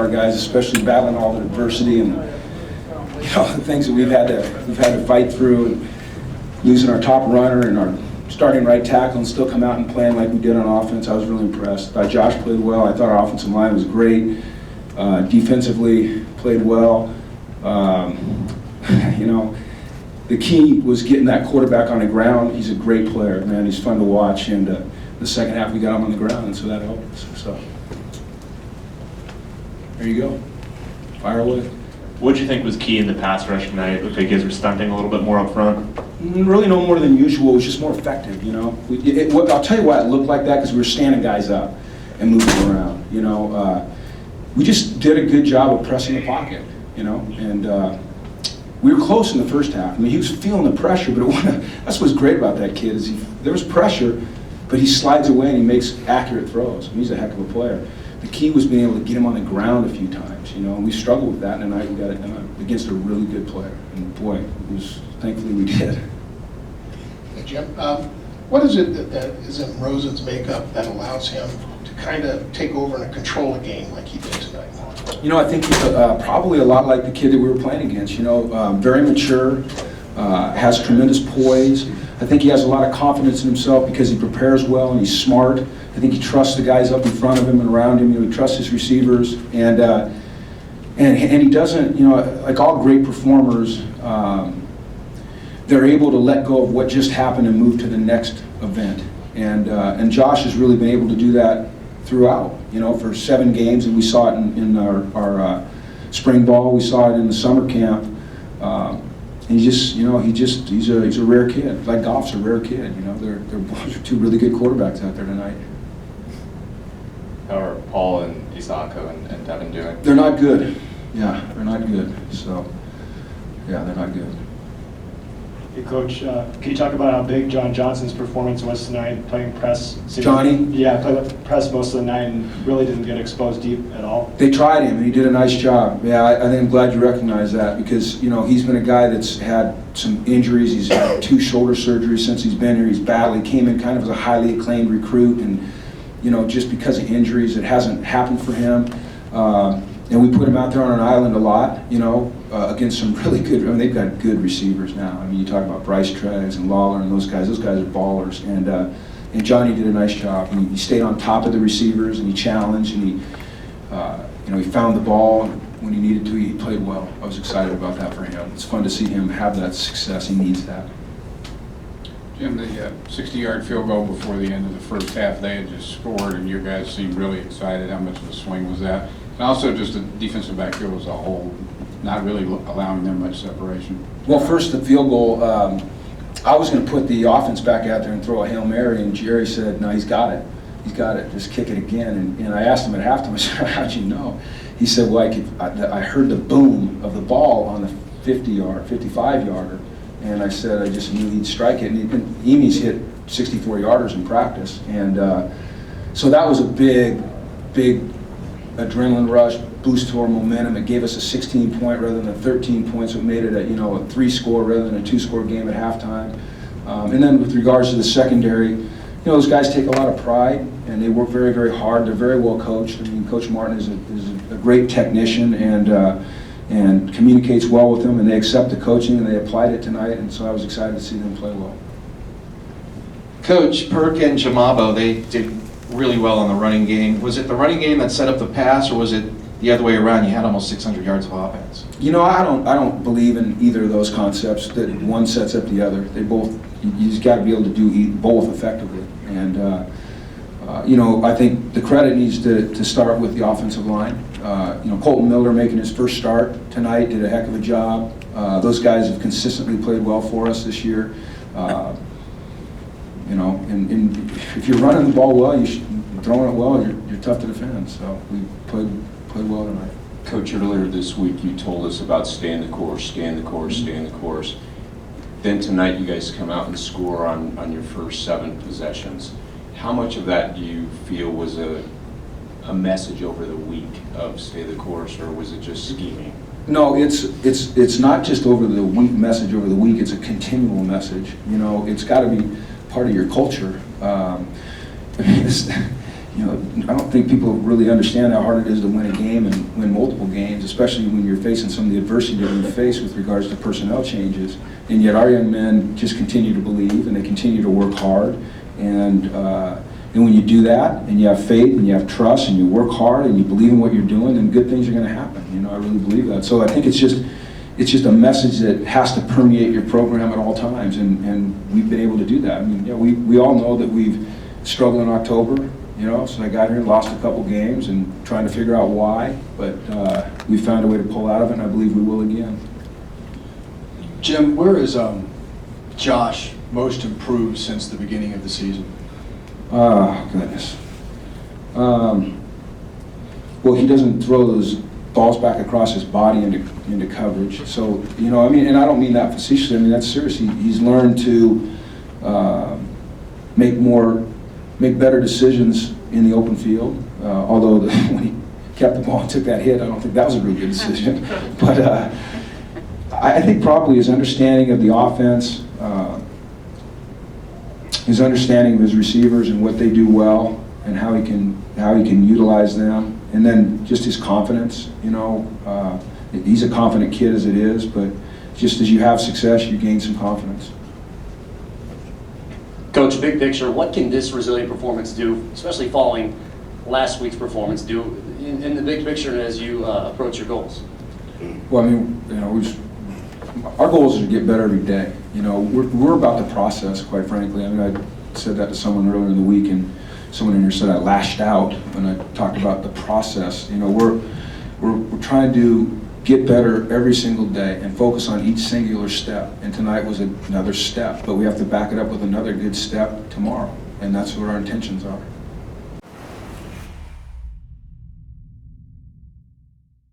our guys, especially battling all the adversity and the things that we've had to fight through, and losing our top runner and our starting right tackle and still come out and playing like we did on offense. I was really impressed. I thought Josh played well. I thought our offensive line was great. Defensively played well. The key was getting that quarterback on the ground. He's a great player, man. He's fun to watch, and the second half we got him on the ground, and so that helped us. So there you go. Fire away. What did you think was key in the pass rush tonight? It looked like you guys were stunting a little bit more up front. Really no more than usual. It was just more effective, I'll tell you why it looked like that, because we were standing guys up and moving around, We just did a good job of pressing the pocket, and we were close in the first half. I mean, he was feeling the pressure, but that's what's great about that kid is there was pressure, but he slides away and he makes accurate throws. I mean, he's a heck of a player. The key was being able to get him on the ground a few times, and we struggled with that, and tonight we got it done against a really good player. And boy, thankfully we did. Hey, Jim, what is it that is in Rosen's makeup that allows him to kind of take over and control a game like he did tonight? I think he's probably a lot like the kid that we were playing against, very mature, has tremendous poise. I think he has a lot of confidence in himself because he prepares well and he's smart. I think he trusts the guys up in front of him and around him. He trusts his receivers, and he doesn't. Like all great performers, they're able to let go of what just happened and move to the next event. And Josh has really been able to do that throughout. For 7 games, and we saw it in our spring ball. We saw it in the summer camp. And he's a rare kid. Like Goff's a rare kid. They're 2 really good quarterbacks out there tonight. How are Paul and Isako and Devin doing? They're not good. Yeah, they're not good. So, yeah, they're not good. Hey, Coach, can you talk about how big John Johnson's performance was tonight, playing press? Johnny? Yeah, played press most of the night and really didn't get exposed deep at all. They tried him, and he did a nice job. Yeah, I think I'm glad you recognize that because, he's been a guy that's had some injuries. He's had 2 shoulder surgeries since he's been here. He's battled. He came in kind of as a highly acclaimed recruit, and, just because of injuries, it hasn't happened for him. And we put him out there on an island a lot, against some really good, they've got good receivers now. You talk about Bryce Treggs and Lawler and those guys are ballers. And Johnny did a nice job. He stayed on top of the receivers and he challenged and he found the ball when he needed to. He played well. I was excited about that for him. It's fun to see him have that success. He needs that. Jim, the 60-yard field goal before the end of the first half, they had just scored and you guys seemed really excited. How much of a swing was that? And also just the defensive backfield as a whole, not really allowing them much separation. Well, first the field goal, I was going to put the offense back out there and throw a Hail Mary, and Jerry said, no, he's got it. He's got it. Just kick it again. And I asked him at halftime, I said, how'd you know? He said, well, I heard the boom of the ball on the 55-yarder, and I said, I just knew he'd strike it. And Emy's hit 64-yarders in practice. And so that was a big adrenaline rush, boost to our momentum. It gave us a 16-point rather than a 13 points, so it made it a 3-score rather than a 2-score game at halftime. And then with regards to the secondary, those guys take a lot of pride and they work very, very hard. They're very well coached. Coach Martin is a great technician and communicates well with them, and they accept the coaching and they applied it tonight, and so I was excited to see them play well. Coach, Perk and Jamabo, they did really well in the running game. Was it the running game that set up the pass, or was it the other way around? You had almost 600 yards of offense. I don't believe in either of those concepts, that one sets up the other. They both, you just got to be able to do both effectively. And I think the credit needs to start with the offensive line. Colton Miller making his first start tonight did a heck of a job. Those guys have consistently played well for us this year. And if you're running the ball well, throwing it well, you're tough to defend. So we played well tonight. Coach, earlier this week you told us about staying the course. Then tonight you guys come out and score on your first 7 possessions. How much of that do you feel was a message over the week of stay the course, or was it just scheming? No, it's not just over the week message over the week. It's a continual message. It's got to be part of your culture. you know, I don't think people really understand how hard it is to win a game and win multiple games, especially when you're facing some of the adversity that we face with regards to personnel changes. And yet our young men just continue to believe and they continue to work hard. And when you do that, and you have faith, and you have trust, and you work hard, and you believe in what you're doing, then good things are going to happen. You know, I really believe that. So I think it's just a message that has to permeate your program at all times, and we've been able to do that. I mean, you know, we all know that we've struggled in October. You know, so I got here and lost a couple games, and trying to figure out why. But we found a way to pull out of it, and I believe we will again. Jim, where is Josh most improved since the beginning of the season? Oh, goodness. Well, he doesn't throw those balls back across his body into coverage. So, you know, I mean, and I don't mean that facetiously. I mean, that's seriously. He's learned to make better decisions in the open field. Although when he kept the ball and took that hit, I don't think that was a really good decision. But I think probably his understanding of the offense, his understanding of his receivers and what they do well, and how he can utilize them, and then just his confidence. You know, he's a confident kid as it is, but just as you have success, you gain some confidence. Coach, big picture, what can this resilient performance do, especially following last week's performance, do in the big picture as you approach your goals? Well, I mean, you know, our goal is to get better every day. You know, we're about the process, quite frankly. I mean, I said that to someone earlier in the week, and someone in here said I lashed out when I talked about the process. You know, we're trying to get better every single day and focus on each singular step. And tonight was another step, but we have to back it up with another good step tomorrow, and that's what our intentions are.